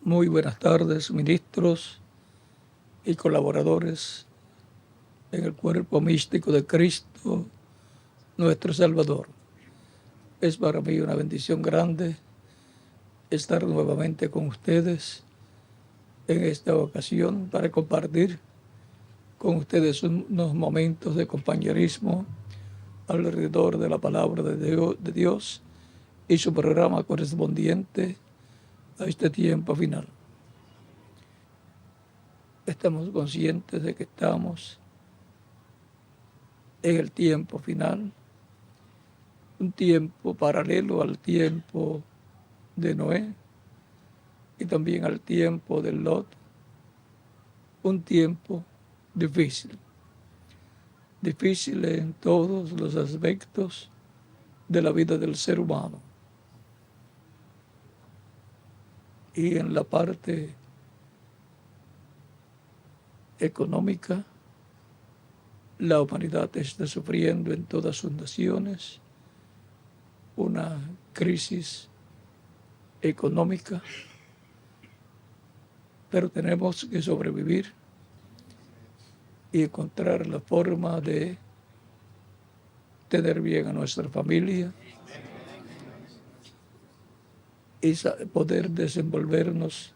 Muy buenas tardes, ministros y colaboradores en el cuerpo místico de Cristo, nuestro Salvador. Es para mí una bendición grande estar nuevamente con ustedes en esta ocasión para compartir con ustedes unos momentos de compañerismo alrededor de la palabra de Dios y su programa correspondiente a este tiempo final. Estamos conscientes de que estamos en el tiempo final, un tiempo paralelo al tiempo de Noé y también al tiempo de Lot, un tiempo difícil en todos los aspectos de la vida del ser humano. Y en la parte económica, la humanidad está sufriendo en todas sus naciones una crisis económica, pero tenemos que sobrevivir y encontrar la forma de tener bien a nuestra familia y poder desenvolvernos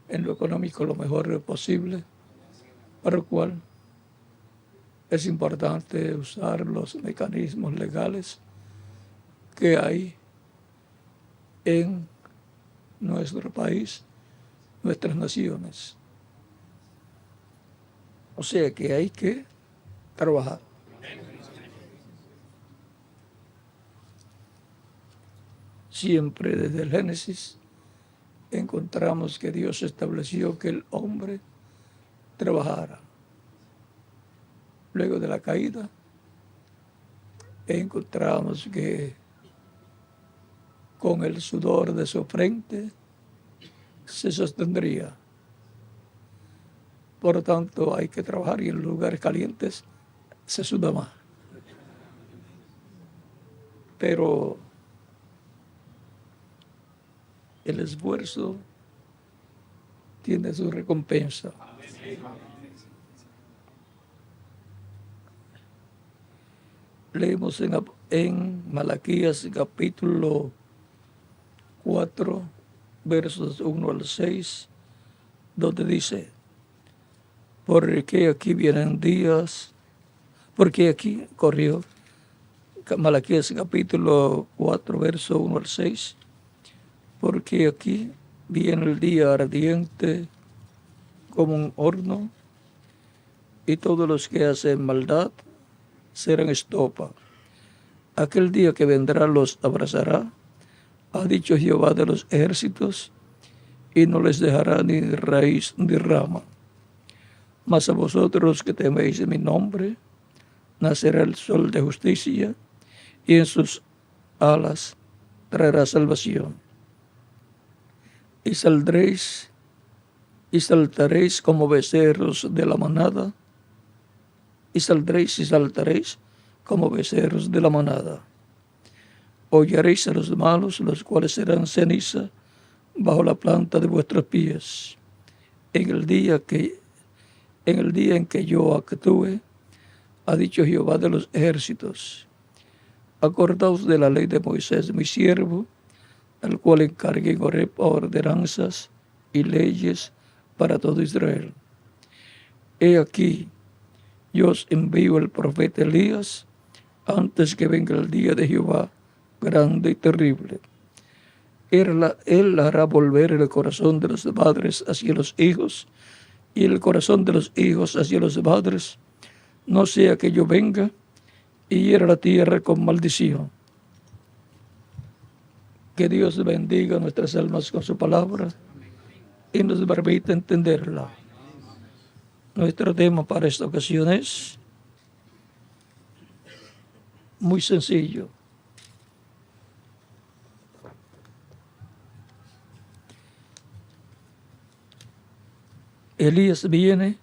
en lo económico lo mejor posible, para lo cual es importante usar los mecanismos legales que hay en nuestro país, nuestras naciones. O sea que hay que trabajar. Siempre desde el Génesis encontramos que Dios estableció que el hombre trabajara. Luego de la caída, encontramos que con el sudor de su frente se sostendría. Por lo tanto, hay que trabajar y en lugares calientes se suda más. Pero el esfuerzo tiene su recompensa. Leemos en Malaquías capítulo 4, versos 1 al 6, donde dice: porque aquí corrió Malaquías capítulo 4, verso 1 al 6, porque aquí viene el día ardiente como un horno, y todos los que hacen maldad serán estopa. Aquel día que vendrá los abrazará, ha dicho Jehová de los ejércitos, y no les dejará ni raíz ni rama. Mas a vosotros que teméis mi nombre, nacerá el sol de justicia, y en sus alas traerá salvación. Y saldréis y saltaréis como becerros de la manada, y saldréis y saltaréis como becerros de la manada. Hollaréis a los malos, los cuales serán ceniza bajo la planta de vuestros pies. En el día en que yo actúe, ha dicho Jehová de los ejércitos. Acordaos de la ley de Moisés, mi siervo, al cual encargué en Horeb ordenanzas y leyes para todo Israel. He aquí, yo os envío el profeta Elías antes que venga el día de Jehová grande y terrible. Él hará volver el corazón de los padres hacia los hijos y el corazón de los hijos hacia los padres, no sea que yo venga y hiera la tierra con maldición. Que Dios bendiga nuestras almas con su palabra y nos permita entenderla. Nuestro tema para esta ocasión es muy sencillo. Elías viene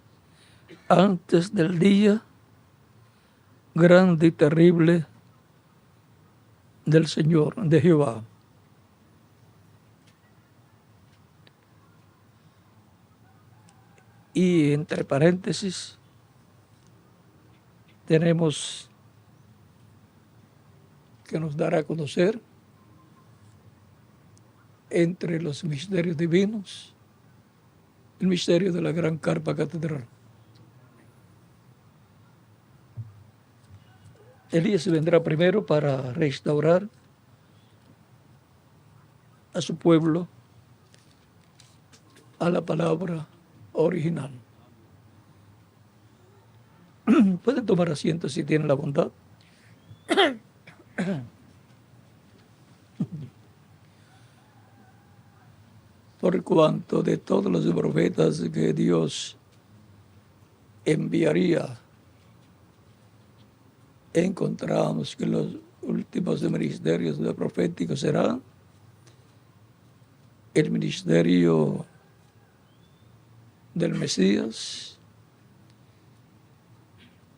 antes del día grande y terrible del Señor, de Jehová. Y entre paréntesis, tenemos que nos dará a conocer entre los misterios divinos el misterio de la gran carpa catedral. Elías vendrá primero para restaurar a su pueblo a la palabra original. Pueden tomar asiento si tienen la bondad. Por cuanto de todos los profetas que Dios enviaría, encontramos que los últimos ministerios proféticos serán el ministerio del Mesías,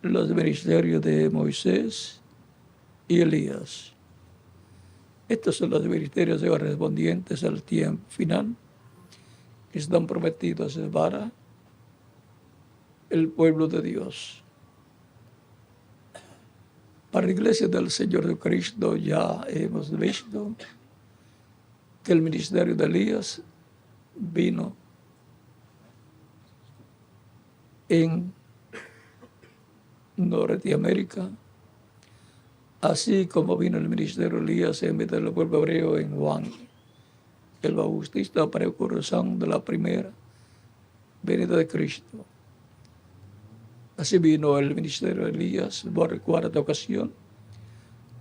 los ministerios de Moisés y Elías. Estos son los ministerios correspondientes al tiempo final que están prometidos para el pueblo de Dios. Para la iglesia del Señor Jesucristo ya hemos visto que el ministerio de Elías vino en Norteamérica, así como vino el ministerio de Elías en medio del pueblo hebreo en Juan el Bautista, precursor de la primera venida de Cristo. Así vino el ministerio de Elías por cuarta ocasión,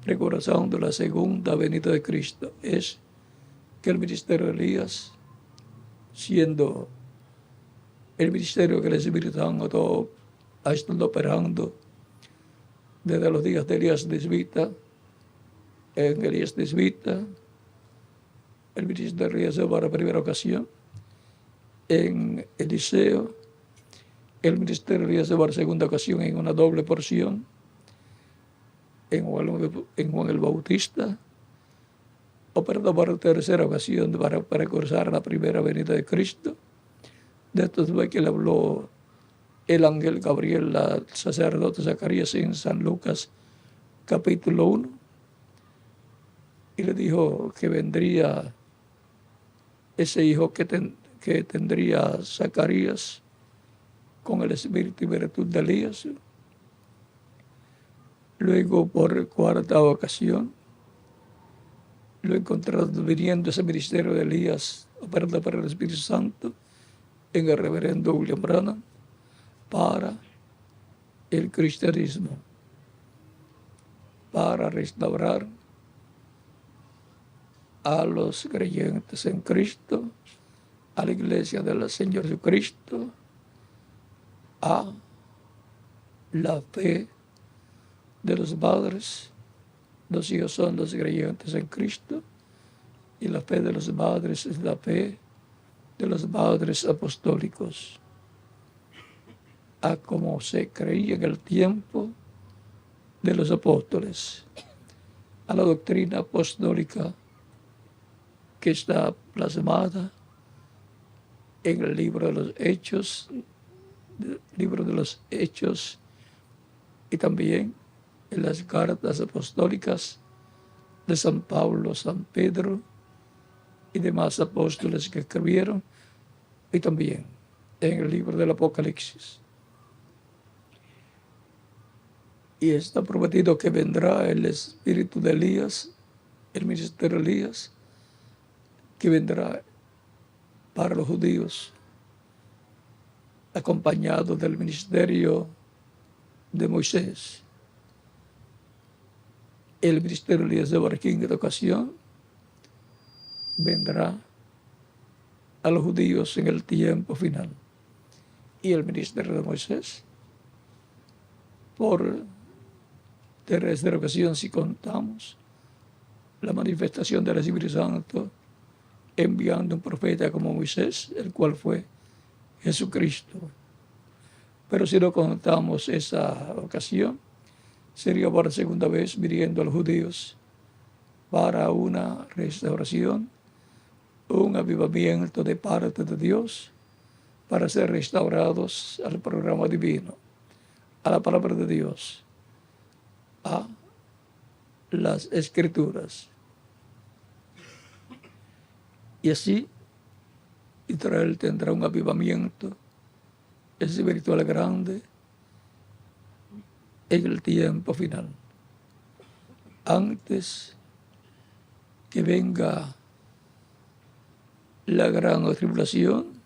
precursor de la segunda venida de Cristo. Es que el ministerio de Elías, siendo el ministerio que el Espíritu Santo ha estado operando desde los días de Elías Tisbita, en Elías Tisbita, el ministerio de Elías para la primera ocasión, en Eliseo, el ministerio de Elías para la segunda ocasión en una doble porción, en Juan el Bautista, operando para la tercera ocasión para precursar la primera venida de Cristo. De esto fue que le habló el ángel Gabriel al sacerdote Zacarías en San Lucas capítulo 1 y le dijo que vendría ese hijo que tendría Zacarías con el espíritu y virtud de Elías. Luego, por cuarta ocasión, lo encontramos viniendo ese ministerio de Elías, operando para el Espíritu Santo, en el reverendo William Branham, para el cristianismo, para restaurar a los creyentes en Cristo, a la iglesia del Señor Jesucristo, a la fe de los padres. Los hijos son los creyentes en Cristo y la fe de los padres es la fe de los padres apostólicos, a como se creía en el tiempo de los apóstoles, a la doctrina apostólica que está plasmada en el libro de los Hechos y también en las cartas apostólicas de San Pablo, San Pedro y demás apóstoles que escribieron, y también en el libro del Apocalipsis. Y está prometido que vendrá el espíritu de Elías, el ministerio de Elías, que vendrá para los judíos, acompañado del ministerio de Moisés. El ministerio de Elías de Barquín de ocasión vendrá a los judíos en el tiempo final. Y el ministerio de Moisés, por tercera ocasión, si contamos la manifestación del Espíritu Santo, enviando un profeta como Moisés, el cual fue Jesucristo. Pero si no contamos esa ocasión, sería por segunda vez viniendo a los judíos para una restauración, un avivamiento de parte de Dios para ser restaurados al programa divino, a la palabra de Dios, a las escrituras. Y así Israel tendrá un avivamiento espiritual grande en el tiempo final. Antes que venga la gran tribulación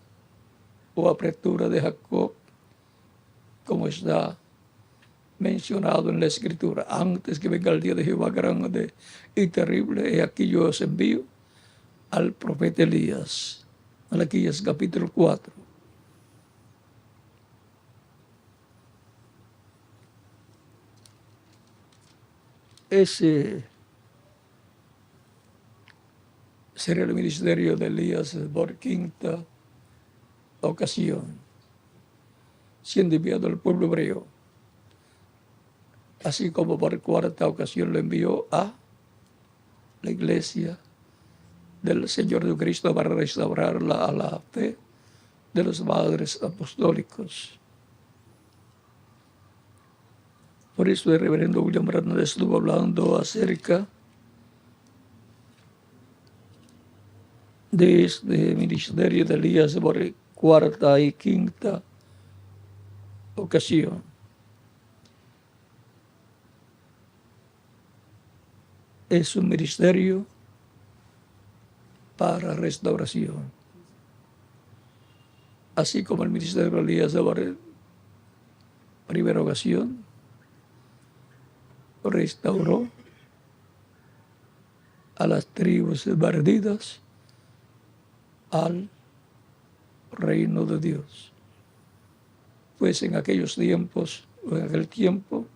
o apertura de Jacob, como está mencionado en la Escritura, antes que venga el día de Jehová grande y terrible, aquí yo os envío al profeta Elías. Malaquías capítulo 4. Ese sería el ministerio de Elías por quinta ocasión, siendo enviado al pueblo hebreo, así como por cuarta ocasión lo envió a la iglesia del Señor Jesucristo para restaurarla a la fe de los padres apostólicos. Por eso el reverendo William Branham estuvo hablando acerca de este ministerio de Elías por cuarta y quinta ocasión. Es un ministerio para restauración. Así como el ministerio de Elías por primera ocasión restauró a las tribus perdidas al reino de Dios. Pues en aquellos tiempos, o en aquel tiempo,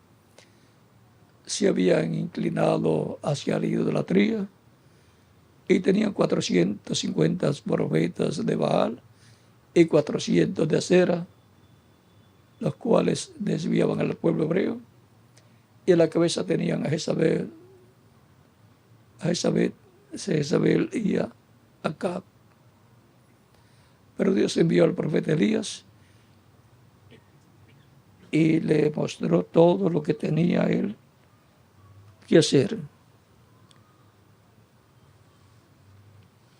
se habían inclinado hacia la idolatría y tenían 450 profetas de Baal y 400 de Acera, los cuales desviaban al pueblo hebreo, y en la cabeza tenían a Jezabel y a Acab. Pero Dios envió al profeta Elías y le mostró todo lo que tenía él que hacer.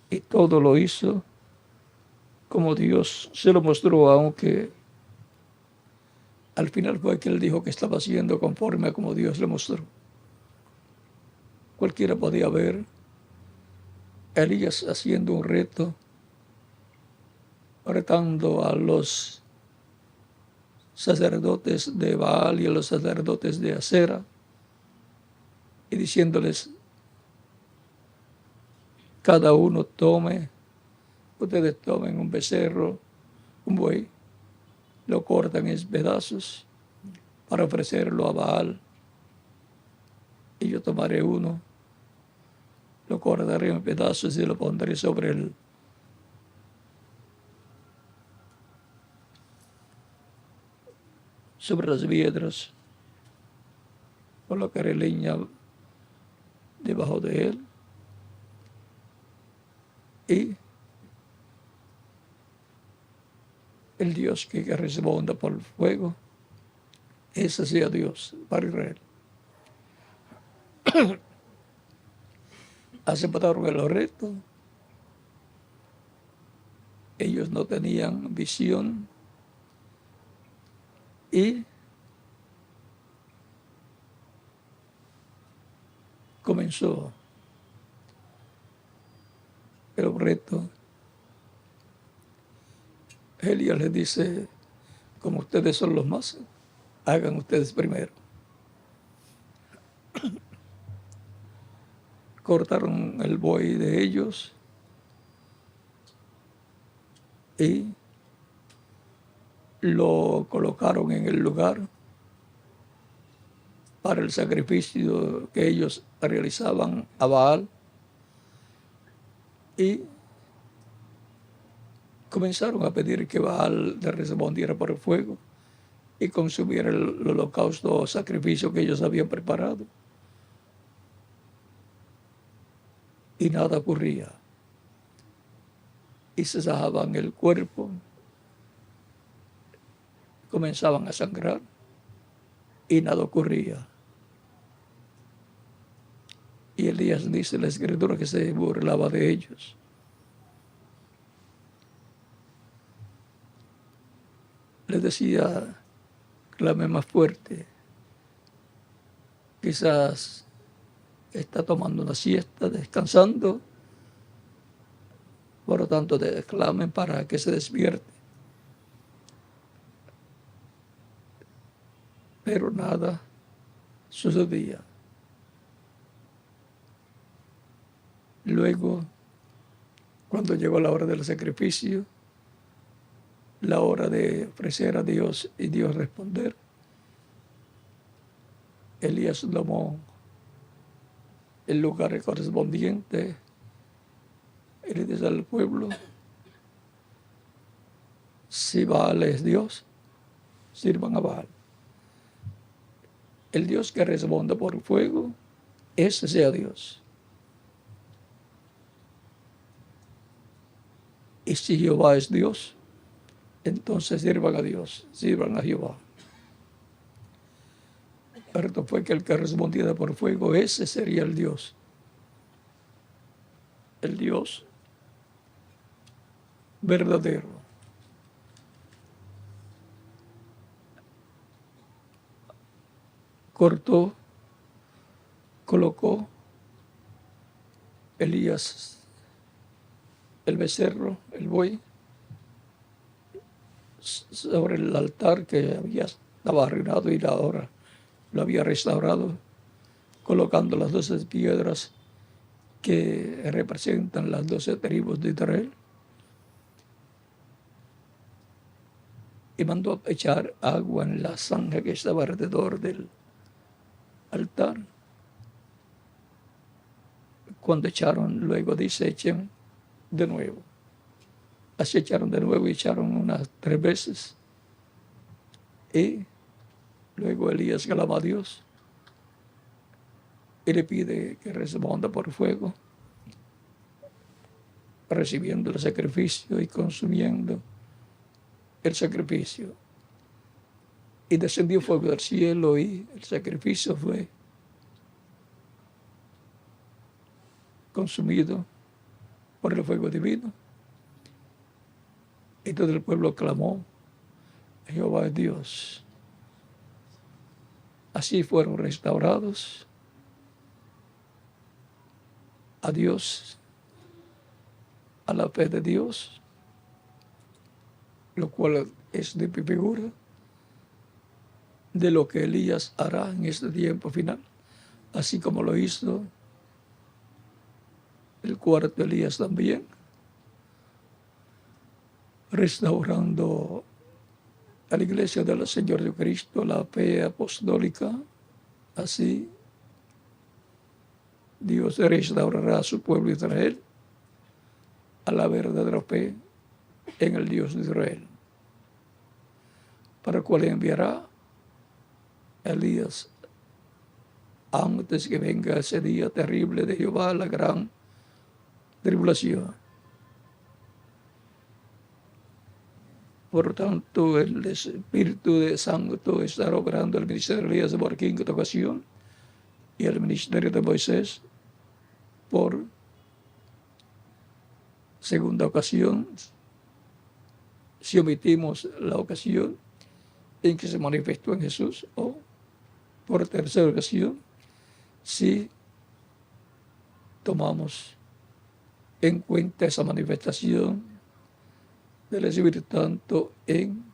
Y todo lo hizo como Dios se lo mostró, aunque al final fue que él dijo que estaba haciendo conforme a como Dios le mostró. Cualquiera podía ver a Elías haciendo un reto, retando a los sacerdotes de Baal y a los sacerdotes de Acera, y diciéndoles: cada uno ustedes tomen un becerro, un buey, lo cortan en pedazos para ofrecerlo a Baal, y yo tomaré uno, lo cortaré en pedazos y lo pondré sobre las piedras, colocaré leña debajo de él, y el Dios que responda por fuego, ese sea Dios para Israel. Aceptaron el reto. Ellos no tenían visión y comenzó el reto. Elías les dice: como ustedes son los más, hagan ustedes primero. Cortaron el buey de ellos y lo colocaron en el lugar para el sacrificio que ellos realizaban a Baal, y comenzaron a pedir que Baal le respondiera por el fuego y consumiera el holocausto o sacrificio que ellos habían preparado. Y nada ocurría. Y se sajaban el cuerpo comenzaban a sangrar y nada ocurría. Y Elías dice en la escritura que se burlaba de ellos. Les decía, clame más fuerte. Quizás está tomando una siesta, descansando. Por lo tanto, clamen para que se despierte. Pero nada sucedía. Luego, cuando llegó la hora del sacrificio, la hora de ofrecer a Dios y Dios responder, Elías tomó el lugar correspondiente y le dice al pueblo: si Baal es Dios, sirvan a Baal. El Dios que responde por fuego, ese sea Dios. Y si Jehová es Dios, entonces sirvan a Dios, sirvan a Jehová. Cierto fue que el que respondiera por fuego, ese sería el Dios. El Dios verdadero. Cortó, colocó Elías el becerro, el buey, sobre el altar que estaba arruinado y ahora lo había restaurado, colocando las 12 piedras que representan las 12 tribus de Israel, y mandó a echar agua en la zanja que estaba alrededor del altar. Cuando echaron, luego dice, echen de nuevo. Así echaron de nuevo y echaron unas 3 veces. Y luego Elías clama a Dios y le pide que responda por fuego, recibiendo el sacrificio y consumiendo el sacrificio. Y descendió fuego del cielo y el sacrificio fue consumido por el fuego divino. Y todo el pueblo clamó: Jehová es Dios. Así fueron restaurados a Dios, a la fe de Dios, lo cual es de figura de lo que Elías hará en este tiempo final, así como lo hizo el cuarto Elías también, restaurando a la iglesia del Señor Jesucristo, la fe apostólica. Así Dios restaurará a su pueblo Israel a la verdadera fe en el Dios de Israel, para el cual enviará a Elías antes que venga ese día terrible de Jehová, la gran tribulación. Por tanto, el Espíritu de Santo está obrando el ministerio de Elías por quinta ocasión y el ministerio de Moisés por segunda ocasión, si omitimos la ocasión en que se manifestó en Jesús, o por tercera ocasión, si tomamos en cuenta esa manifestación del Espíritu Santo en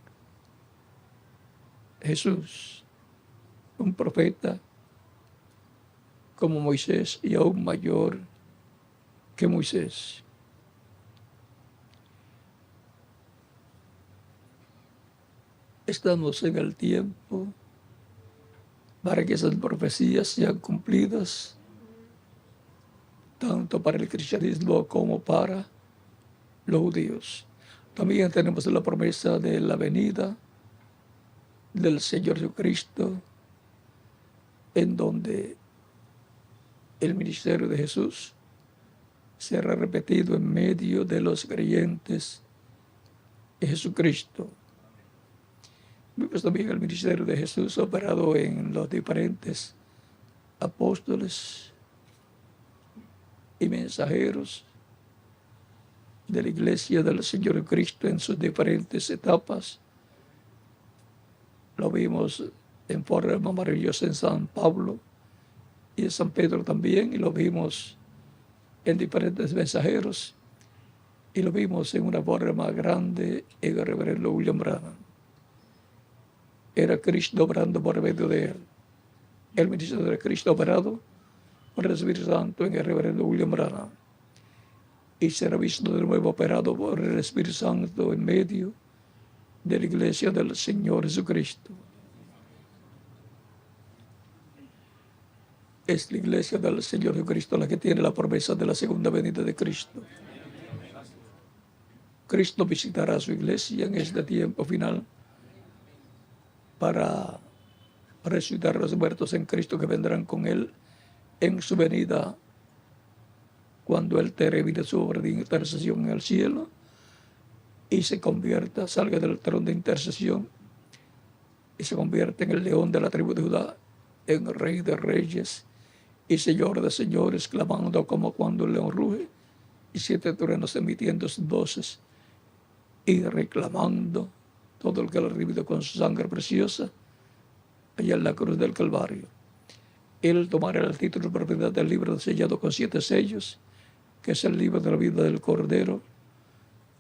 Jesús, un profeta como Moisés y aún mayor que Moisés. Estamos en el tiempo para que esas profecías sean cumplidas, tanto para el cristianismo como para los judíos. También tenemos la promesa de la venida del Señor Jesucristo, en donde el ministerio de Jesús será repetido en medio de los creyentes en Jesucristo. Vimos también el ministerio de Jesús operado en los diferentes apóstoles y mensajeros de la iglesia del Señor Cristo en sus diferentes etapas. Lo vimos en forma maravillosa en San Pablo y en San Pedro también, y lo vimos en diferentes mensajeros, y lo vimos en una forma grande en el reverendo William Branham. Era Cristo obrando por medio de él. El ministerio de Cristo operado por el Espíritu Santo en el reverendo William Branham, y será visto de nuevo operado por el Espíritu Santo en medio de la iglesia del Señor Jesucristo. Es la iglesia del Señor Jesucristo la que tiene la promesa de la segunda venida de Cristo. Cristo visitará a su iglesia en este tiempo final para resucitar a los muertos en Cristo que vendrán con él en su venida, cuando él termine su obra de intercesión en el cielo y se convierta, salga del trono de intercesión y se convierta en el león de la tribu de Judá, en el rey de reyes y señor de señores, clamando como cuando el león ruge, y 7 truenos emitiendo sus voces y reclamando todo el que lo ha redimido con su sangre preciosa allá en la cruz del Calvario. Él tomará el título de propiedad del libro sellado con 7 sellos, que es el libro de la vida del Cordero,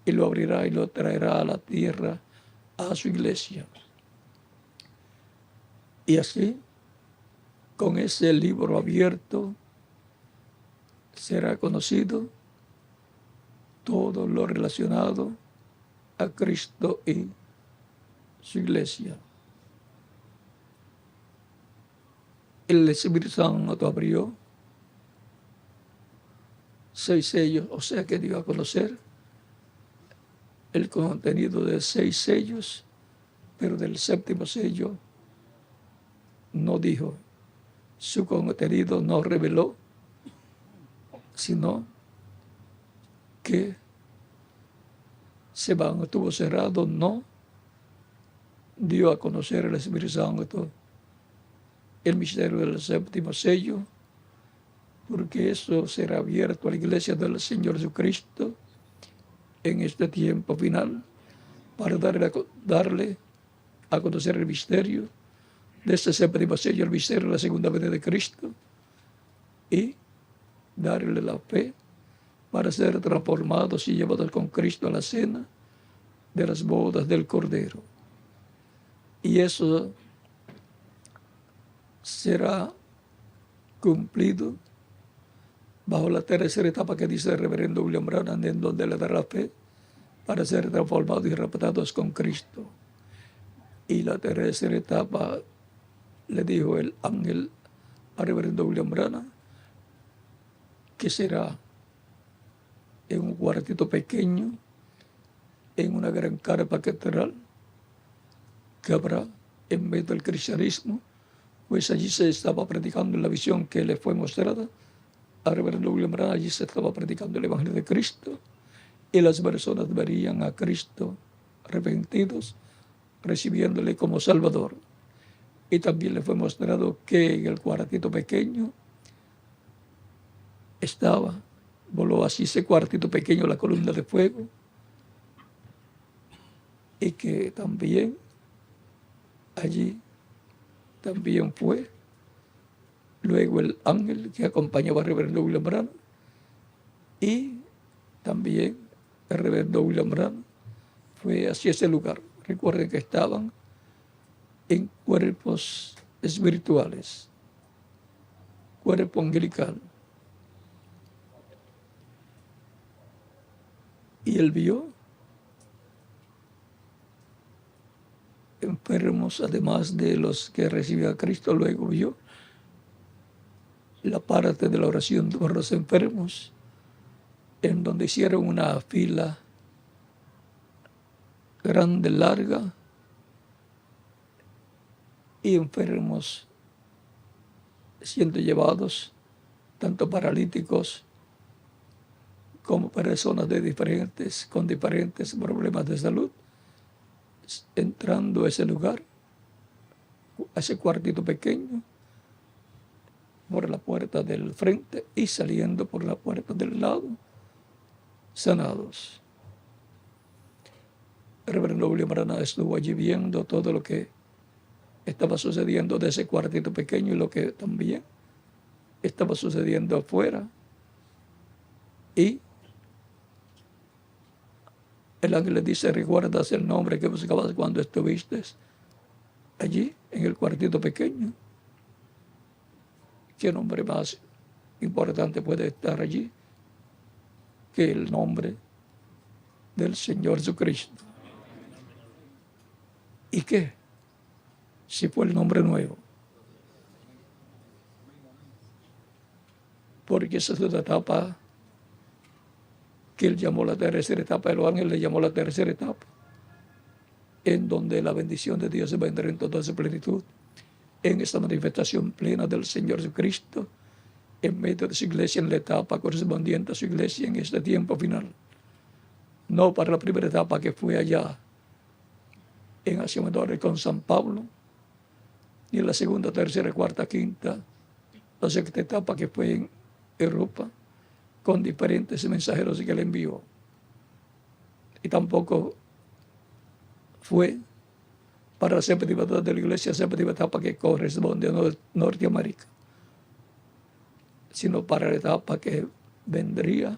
y lo abrirá y lo traerá a la tierra, a su iglesia. Y así, con ese libro abierto, será conocido todo lo relacionado a Cristo y su iglesia. El Espíritu Santo abrió 6 sellos, o sea que dio a conocer el contenido de 6 sellos, pero del 7º sello no dijo. Su contenido no reveló, sino que se mantuvo cerrado, no dio a conocer el Espíritu Santo el misterio del 7º sello, porque eso será abierto a la iglesia del Señor Jesucristo en este tiempo final, para darle a conocer el misterio de este 7º sello, el misterio de la segunda venida de Cristo, y darle la fe para ser transformados y llevados con Cristo a la cena de las bodas del Cordero. Y eso será cumplido bajo la tercera etapa que dice el reverendo William Branham, en donde le dará fe para ser transformados y raptados con Cristo. Y la tercera etapa, le dijo el ángel al reverendo William Branham, que será en un cuartito pequeño, en una gran carpa catedral que habrá en medio del cristianismo, pues allí se estaba predicando la visión que le fue mostrada al reverendo William Branham. Allí se estaba predicando el Evangelio de Cristo, y las personas verían a Cristo arrepentidos, recibiéndole como Salvador. Y también le fue mostrado que en el cuartito pequeño voló así ese cuartito pequeño la columna de fuego, y que también allí también fue luego el ángel que acompañaba al reverendo William Branham, y también el reverendo William Branham fue hacia ese lugar. Recuerden que estaban en cuerpos espirituales, cuerpo angelical. Y él vio enfermos, además de los que recibían a Cristo. Luego vio la parte de la oración por los enfermos, en donde hicieron una fila grande, larga, y enfermos siendo llevados, tanto paralíticos como personas con diferentes problemas de salud, entrando a ese lugar, a ese cuartito pequeño, por la puerta del frente y saliendo por la puerta del lado, sanados. El reverendo William Branham estuvo allí viendo todo lo que estaba sucediendo de ese cuartito pequeño y lo que también estaba sucediendo afuera. Y el ángel le dice: ¿recuerdas el nombre que buscabas cuando estuviste allí en el cuartito pequeño? ¿Qué nombre más importante puede estar allí que el nombre del Señor Jesucristo? ¿Y qué? Si fue el nombre nuevo. Porque esa es la etapa que él llamó la tercera etapa, el ángel le llamó la tercera etapa, en donde la bendición de Dios se vendrá en toda su plenitud, en esta manifestación plena del Señor Jesucristo, en medio de su iglesia, en la etapa correspondiente a su iglesia en este tiempo final. No para la primera etapa que fue allá en Asia Menor con San Pablo, ni en la segunda, tercera, cuarta, quinta, la sexta etapa que fue en Europa, con diferentes mensajeros que le envió. Y tampoco fue para la séptima etapa de la iglesia, séptima etapa que corresponde a Norteamérica, sino para la etapa que vendrá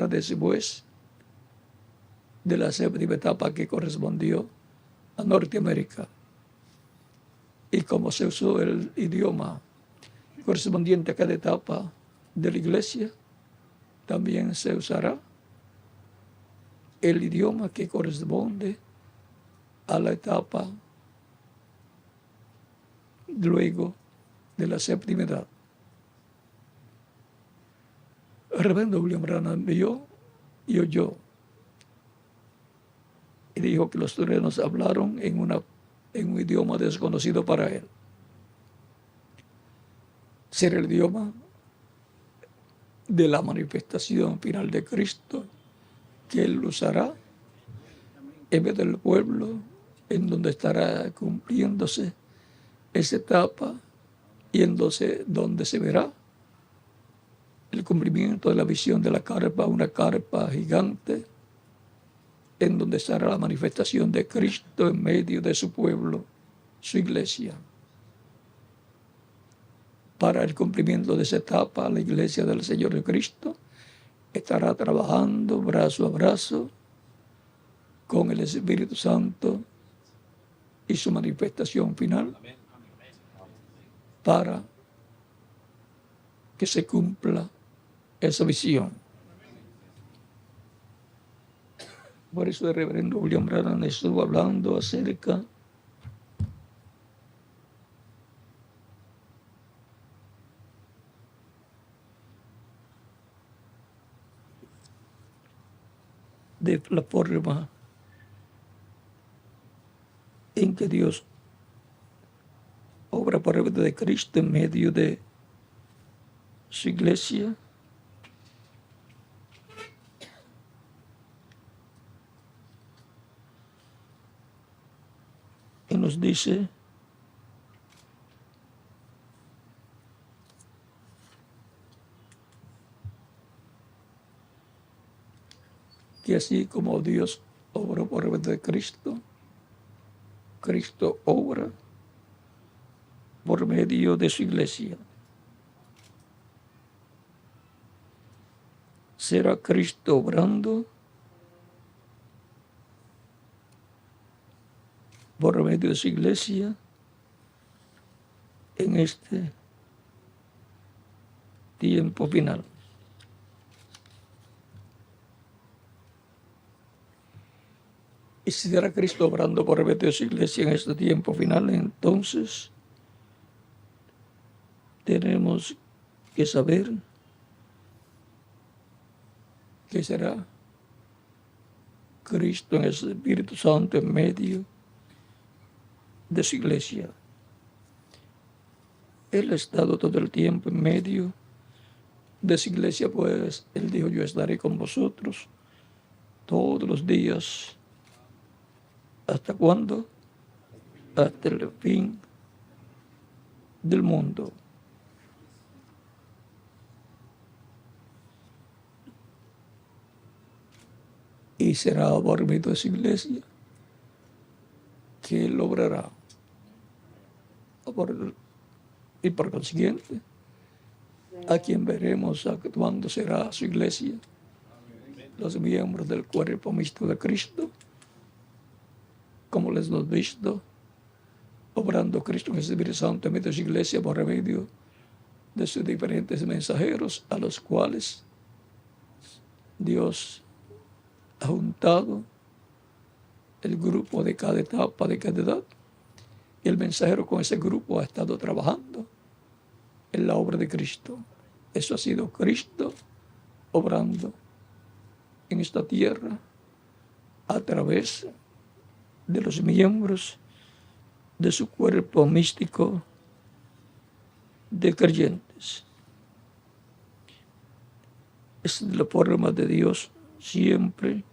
después de la séptima etapa que correspondió a Norteamérica. Y como se usó el idioma correspondiente a cada etapa de la iglesia, también se usará el idioma que corresponde a la etapa luego de la séptima edad. El reverendo William Branham vio y oyó y dijo que los terrenos hablaron en un idioma desconocido para él. Será el idioma de la manifestación final de Cristo que él usará en medio del pueblo, en donde estará cumpliéndose esa etapa y en donde se verá el cumplimiento de la visión de la carpa, una carpa gigante, en donde estará la manifestación de Cristo en medio de su pueblo, su iglesia. Para el cumplimiento de esa etapa, la iglesia del Señor Jesucristo estará trabajando brazo a brazo con el Espíritu Santo y su manifestación final para que se cumpla esa visión. Por eso el reverendo William Branham estuvo hablando acerca de la forma en que Dios obra por medio de Cristo en medio de su iglesia, y nos dice que así como Dios obró por medio de Cristo, Cristo obra por medio de su iglesia. Será Cristo obrando por medio de su iglesia en este tiempo final. Y si será Cristo obrando por medio de su iglesia en este tiempo final, entonces tenemos que saber que será Cristo en el Espíritu Santo en medio de su iglesia. Él ha estado todo el tiempo en medio de su iglesia, pues Él dijo: yo estaré con vosotros todos los días ¿Hasta cuándo? Hasta el fin del mundo. Y será por medio de su iglesia que él obrará. Y por consiguiente, a quien veremos actuando será su iglesia, los miembros del cuerpo místico de Cristo, como les hemos visto, obrando Cristo en el Espíritu Santo en medio de su iglesia por medio de sus diferentes mensajeros, a los cuales Dios ha juntado el grupo de cada etapa, de cada edad, y el mensajero con ese grupo ha estado trabajando en la obra de Cristo. Eso ha sido Cristo obrando en esta tierra a través de los miembros de su cuerpo místico de creyentes. Es la forma de Dios siempre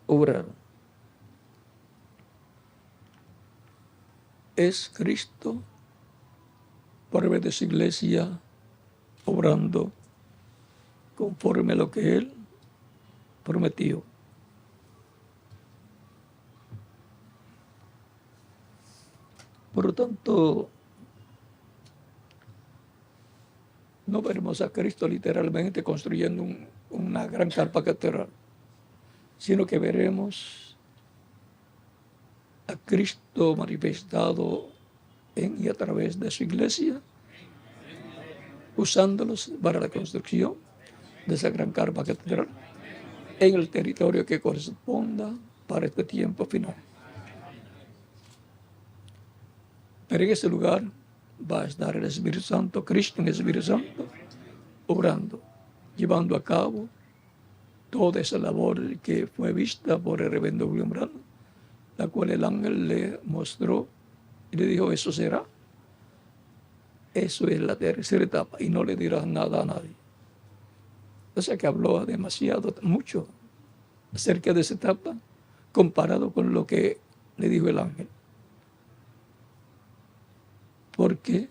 obrar. Es Cristo por medio de su iglesia obrando conforme a lo que Él prometió. Por lo tanto, no veremos a Cristo literalmente construyendo una gran carpa catedral, sino que veremos a Cristo manifestado en y a través de su iglesia, usándolos para la construcción de esa gran carpa catedral en el territorio que corresponda para este tiempo final. Pero en ese lugar va a estar el Espíritu Santo, Cristo en el Espíritu Santo, obrando, llevando a cabo toda esa labor que fue vista por el reverendo William Branham, la cual el ángel le mostró y le dijo, eso será. Eso es la tercera etapa y no le dirás nada a nadie. O sea que habló demasiado, mucho acerca de esa etapa comparado con lo que le dijo el ángel. Porque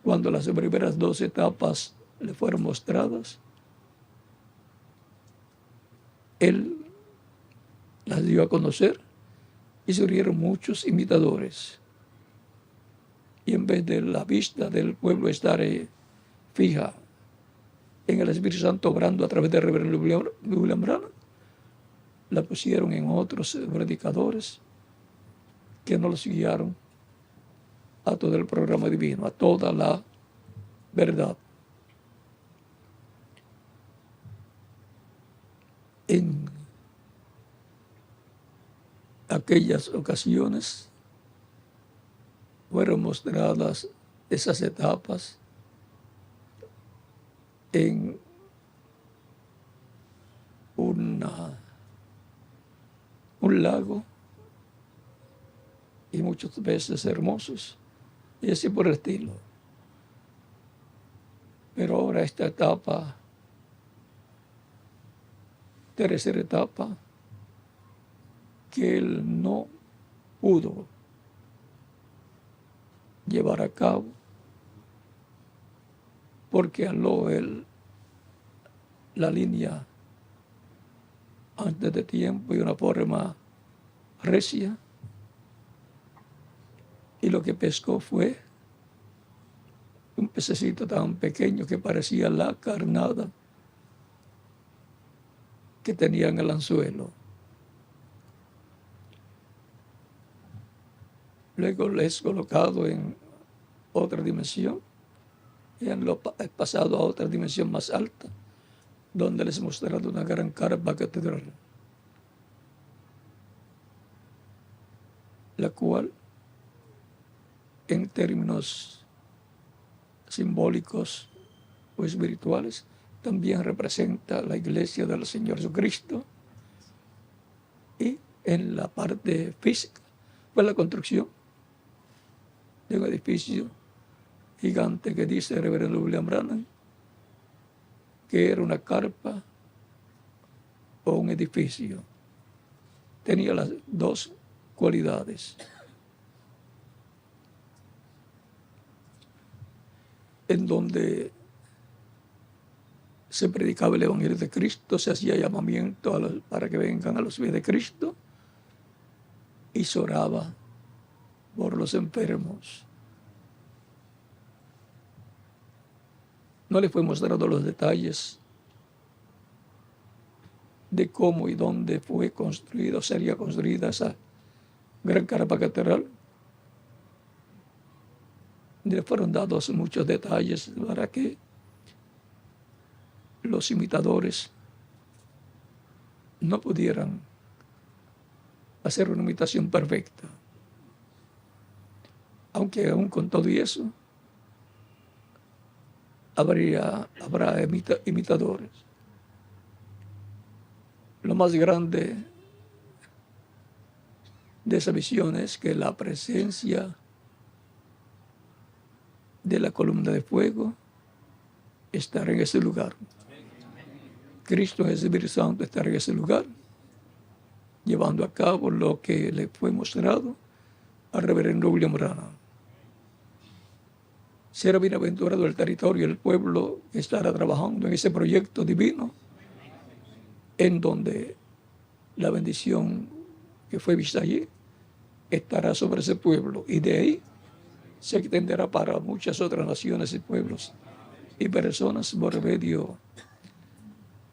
cuando las primeras dos etapas le fueron mostradas, él las dio a conocer y surgieron muchos imitadores. Y en vez de la vista del pueblo estar fija en el Espíritu Santo obrando a través del reverendo William Branham, la pusieron en otros predicadores que no los guiaron a todo el programa divino, a toda la verdad. En aquellas ocasiones fueron mostradas esas etapas en un lago y muchas veces hermosos y así por el estilo. Pero ahora esta etapa, tercera etapa, que él no pudo llevar a cabo porque aló la línea antes de tiempo y una forma recia, y lo que pescó fue un pececito tan pequeño que parecía la carnada que tenía en el anzuelo. Luego les he colocado en otra dimensión y han pasado a otra dimensión más alta, donde les he mostrado una gran carpa catedral, la cual, en términos simbólicos o espirituales, también representa la iglesia del Señor Jesucristo. Y en la parte física, pues la construcción de un edificio gigante que dice el reverendo William Branham que era una carpa o un edificio. tenía las dos cualidades. En donde se predicaba el Evangelio de Cristo, se hacía llamamiento para que vengan a los pies de Cristo y se oraba por los enfermos. No les fue mostrado los detalles de cómo y dónde fue construida o sería construida esa gran carpa catedral. Le fueron dados muchos detalles para que los imitadores no pudieran hacer una imitación perfecta. Aunque aún con todo y eso, habrá imitadores. Lo más grande de esa visión es que la presencia de la columna de fuego estará en ese lugar. Cristo en el Espíritu Santo estará en ese lugar, llevando a cabo lo que le fue mostrado al reverendo William Branham. Será bienaventurado el territorio y el pueblo que estará trabajando en ese proyecto divino, en donde la bendición que fue vista allí estará sobre ese pueblo, y de ahí se extenderá para muchas otras naciones y pueblos y personas por medio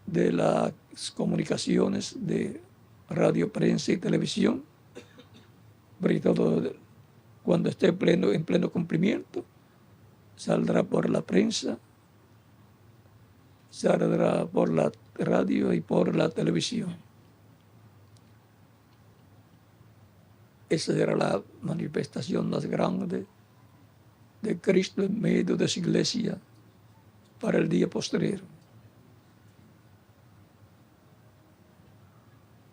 de las comunicaciones de radio, prensa y televisión. Pero todo, cuando esté en pleno cumplimiento, saldrá por la prensa, saldrá por la radio y por la televisión. Esa será la manifestación más grande de Cristo en medio de su iglesia para el día postrero,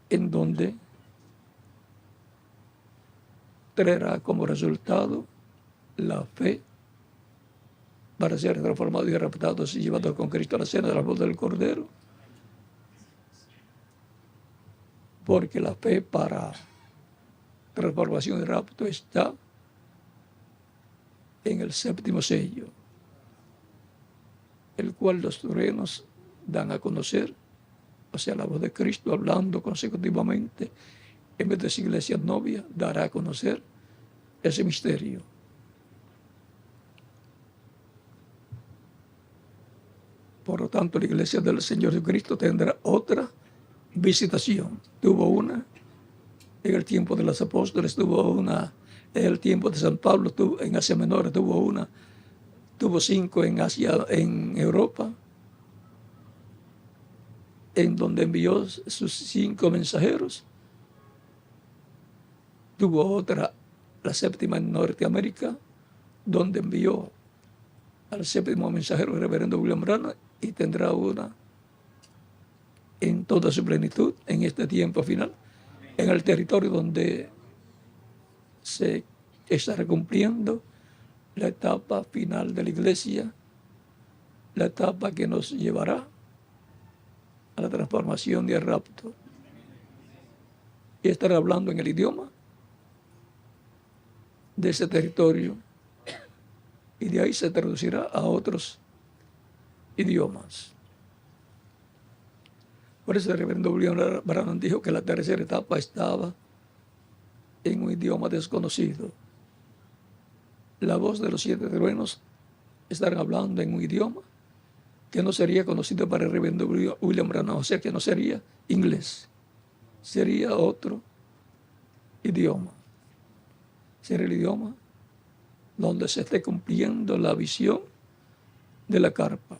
en donde traerá como resultado la fe para ser transformados y raptados y llevados con Cristo a la cena de la boda del Cordero, porque la fe para transformación y rapto está en el séptimo sello, el cual los truenos dan a conocer, o sea, la voz de Cristo hablando consecutivamente en vez de su iglesia novia, dará a conocer ese misterio. Por lo tanto, la iglesia del Señor Jesucristo tendrá otra visitación. Tuvo una en el tiempo de los apóstoles, tuvo una en el tiempo de San Pablo, en Asia Menor tuvo una, tuvo 5 en Asia, en Europa, en donde envió sus 5 mensajeros. Tuvo otra, la séptima en Norteamérica, donde envió al séptimo mensajero, el reverendo William Branham, y tendrá una en toda su plenitud en este tiempo final, en el territorio donde se estará cumpliendo la etapa final de la iglesia, la etapa que nos llevará a la transformación y al rapto. Y estará hablando en el idioma de ese territorio, y de ahí se traducirá a otros idiomas. Por eso el reverendo William Branham dijo que la tercera etapa estaba en un idioma desconocido. La voz de los 7 truenos estarán hablando en un idioma que no sería conocido para el reverendo William Branham, o sea que no sería inglés, sería otro idioma. Sería el idioma donde se esté cumpliendo la visión de la carpa.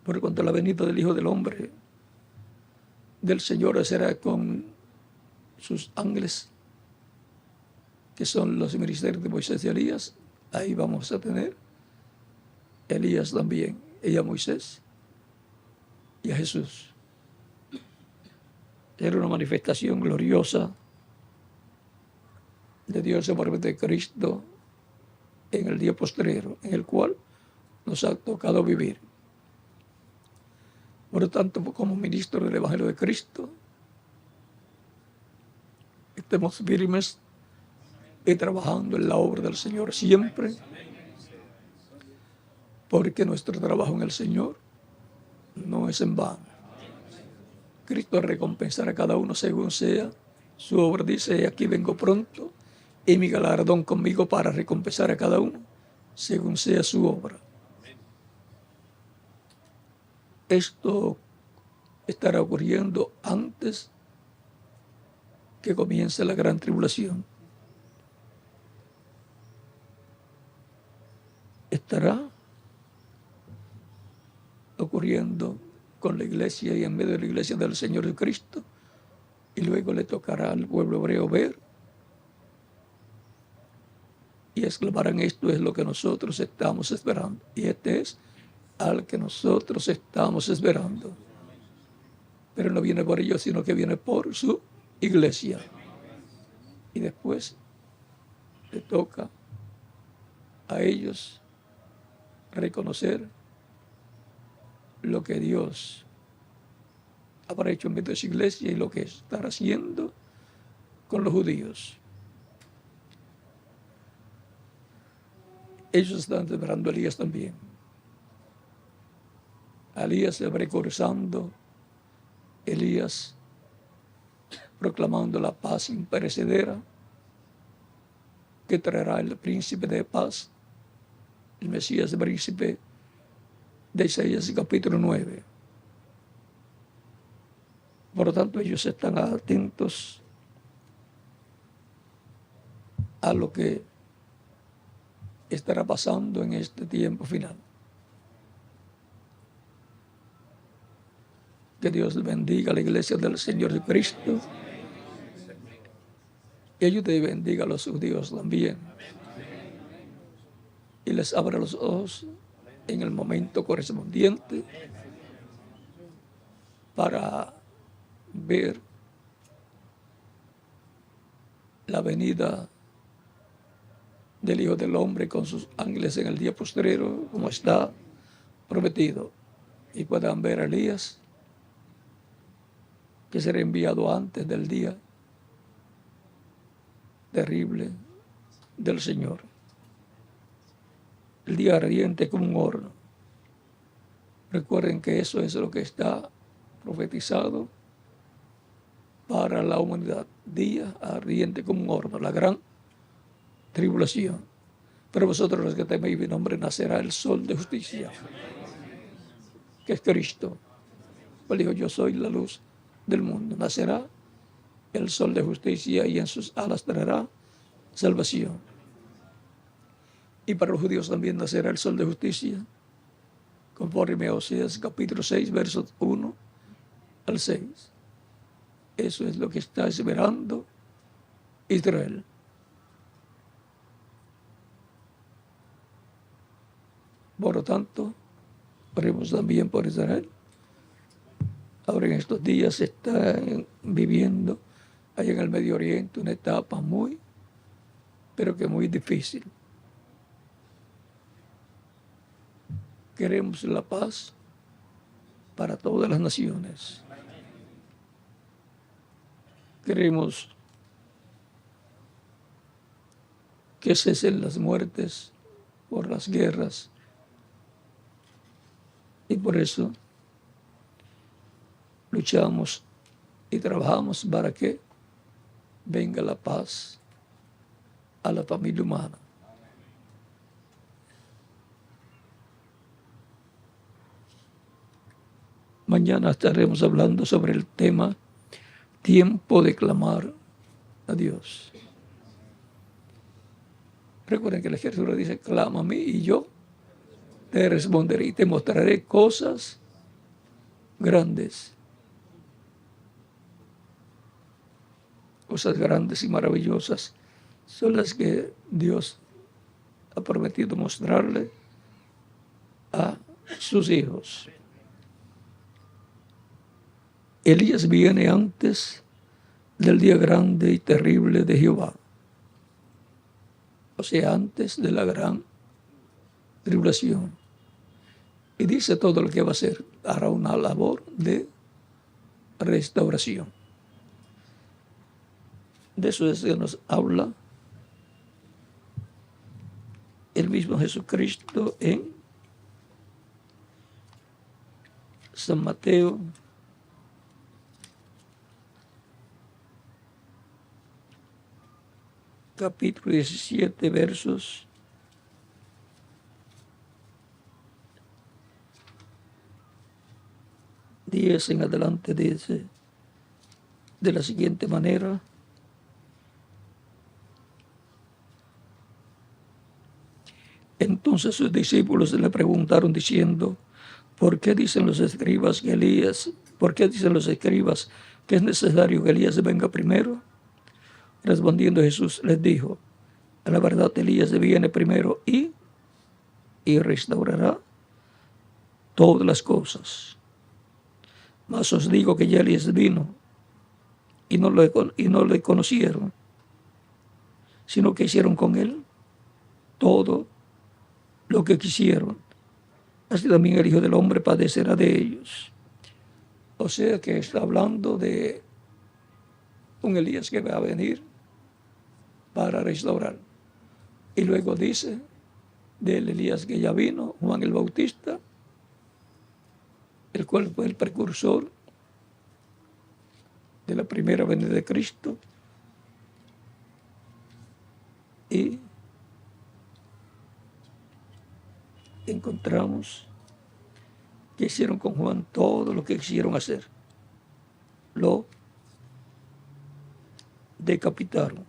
Por cuanto la venida del Hijo del Hombre del Señor será con sus ángeles, que son los ministerios de Moisés y Elías, ahí vamos a tener Elías también, y a Moisés y a Jesús. Era una manifestación gloriosa de Dios por medio de Cristo en el día postrero, en el cual nos ha tocado vivir. Por lo tanto, como ministro del Evangelio de Cristo, estemos firmes y trabajando en la obra del Señor siempre, porque nuestro trabajo en el Señor no es en vano. Cristo recompensará a cada uno según sea su obra. Dice, aquí vengo pronto y mi galardón conmigo para recompensar a cada uno según sea su obra. Esto estará ocurriendo antes que comience la gran tribulación. Estará ocurriendo con la iglesia y en medio de la iglesia del Señor Jesucristo, y luego le tocará al pueblo hebreo ver y exclamarán: esto es lo que nosotros estamos esperando, y este es al que nosotros estamos esperando. Pero no viene por ellos, sino que viene por su iglesia. Y después le toca a ellos reconocer lo que Dios habrá hecho en medio de su iglesia y lo que estará haciendo con los judíos. Ellos están esperando a Elías también. A Elías se precursando, Elías proclamando la paz imperecedera que traerá el príncipe de paz, el Mesías, el príncipe de Isaías capítulo 9. Por lo tanto, ellos están atentos a lo que estará pasando en este tiempo final. Que Dios bendiga a la iglesia del Señor Jesucristo y ayude y bendiga a los judíos también. Y les abra los ojos en el momento correspondiente para ver la venida del Hijo del Hombre con sus ángeles en el día postrero, como está prometido, y puedan ver a Elías, que será enviado antes del día terrible del Señor, el día ardiente como un horno. Recuerden que eso es lo que está profetizado para la humanidad, día ardiente como un horno, la gran tribulación. Pero vosotros, los que teméis mi nombre, nacerá el sol de justicia, que es Cristo. Pues dijo: yo soy la luz del mundo. Nacerá el sol de justicia y en sus alas traerá salvación. Y para los judíos también nacerá el sol de justicia, conforme a Oseas capítulo 6, versos 1 al 6. Eso es lo que está esperando Israel. Por lo tanto, oremos también por Israel. Ahora en estos días se está viviendo allá en el Medio Oriente una etapa pero que muy difícil. Queremos la paz para todas las naciones. Queremos que cesen las muertes por las guerras. Y por eso luchamos y trabajamos para que venga la paz a la familia humana. Mañana estaremos hablando sobre el tema tiempo de clamar a Dios. Recuerden que la Escritura dice: clama a mí y yo te responderé y te mostraré cosas grandes. Cosas grandes y maravillosas son las que Dios ha prometido mostrarle a sus hijos. Elías viene antes del día grande y terrible de Jehová. O sea, antes de la gran tribulación. Y dice todo lo que va a hacer. Hará una labor de restauración. De eso es que nos habla el mismo Jesucristo en San Mateo capítulo 17, versos 10 en adelante, dice de la siguiente manera: entonces sus discípulos le preguntaron diciendo: ¿por qué dicen los escribas que Elías, por qué dicen los escribas que es necesario que Elías venga primero? Respondiendo Jesús les dijo: a la verdad Elías viene primero y restaurará todas las cosas. Mas os digo que ya Elías vino y no le conocieron, sino que hicieron con él todo lo que quisieron. Así también el Hijo del Hombre padecerá de ellos. O sea que está hablando de un Elías que va a venir para restaurar. Y luego dice del Elías que ya vino, Juan el Bautista, el cual fue el precursor de la primera venida de Cristo. Y encontramos que hicieron con Juan todo lo que quisieron hacer. Lo decapitaron.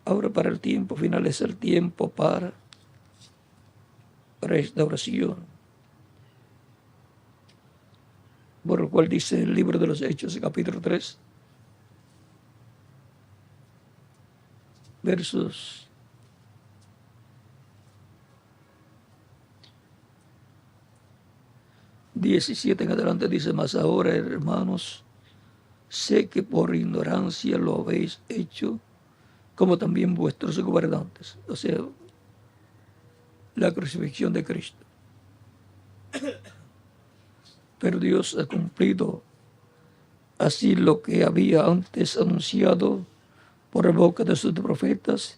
Ahora para el tiempo final es el tiempo para restauración. Por lo cual dice el libro de los Hechos, capítulo 3, versos 17 en adelante, dice: mas ahora, hermanos, sé que por ignorancia lo habéis hecho, como también vuestros gobernantes. O sea, la crucifixión de Cristo. Pero Dios ha cumplido así lo que había antes anunciado por boca de sus profetas,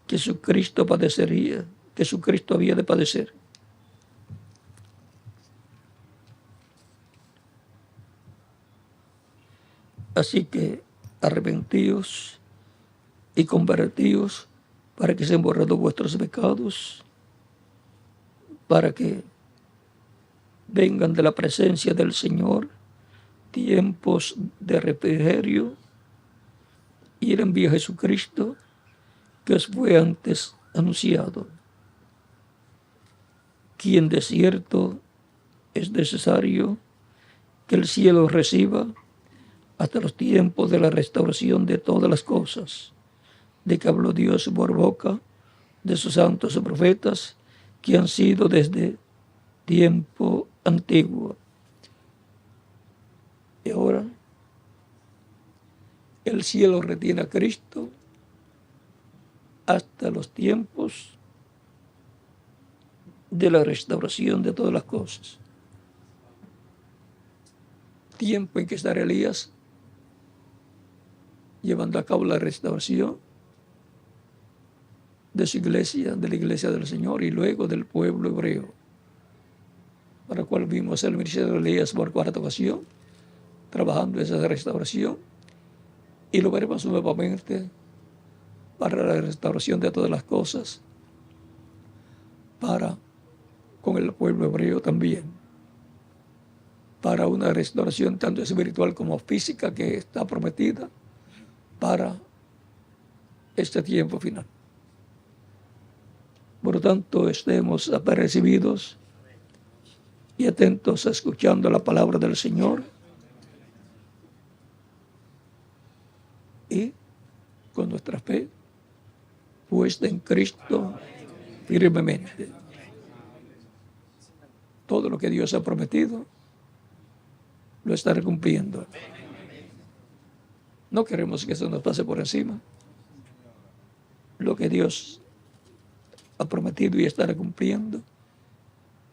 que su Cristo padecería, que su Cristo había de padecer. Así que arrepentíos y convertíos para que sean borrados vuestros pecados, para que vengan de la presencia del Señor tiempos de refrigerio, y Él envía a Jesucristo, que os fue antes anunciado, quien de cierto es necesario que el cielo reciba hasta los tiempos de la restauración de todas las cosas, de que habló Dios por boca de sus santos y profetas, que han sido desde tiempo antiguo. Y ahora el cielo retiene a Cristo hasta los tiempos de la restauración de todas las cosas. Tiempo en que estará Elías llevando a cabo la restauración de su iglesia, de la iglesia del Señor, y luego del pueblo hebreo, para el cual vimos el ministerio de Elías por cuarta ocasión, trabajando esa restauración, y lo veremos nuevamente para la restauración de todas las cosas, para con el pueblo hebreo también, para una restauración tanto espiritual como física que está prometida para este tiempo final. Por lo tanto, estemos apercibidos y atentos a escuchando la palabra del Señor, y con nuestra fe puesta en Cristo firmemente. Todo lo que Dios ha prometido lo estará cumpliendo. No queremos que eso nos pase por encima. Lo que Dios ha prometido y estará cumpliendo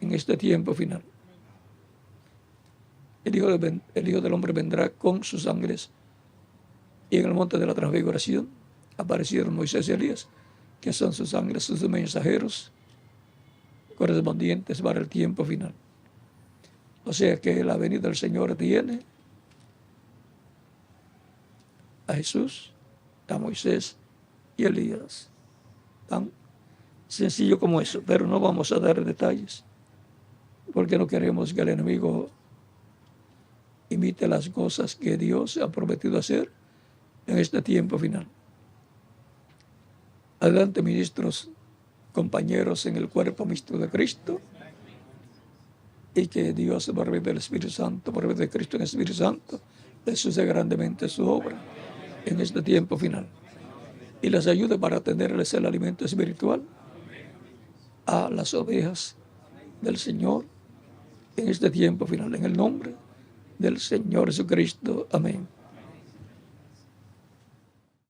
en este tiempo final. El Hijo del Hombre vendrá con sus ángeles, y en el monte de la transfiguración aparecieron Moisés y Elías, que son sus ángeles, sus mensajeros correspondientes para el tiempo final. O sea que la venida del Señor tiene a Jesús, a Moisés y a Elías. Tan sencillo como eso, pero no vamos a dar detalles, porque no queremos que el enemigo imite las cosas que Dios ha prometido hacer en este tiempo final. Adelante, ministros, compañeros en el cuerpo místico de Cristo, y que Dios, por medio del Espíritu Santo, por medio de Cristo en el Espíritu Santo, les use grandemente su obra en este tiempo final y les ayude para tenerles el alimento espiritual a las ovejas del Señor en este tiempo final. En el nombre del Señor Jesucristo. Amén.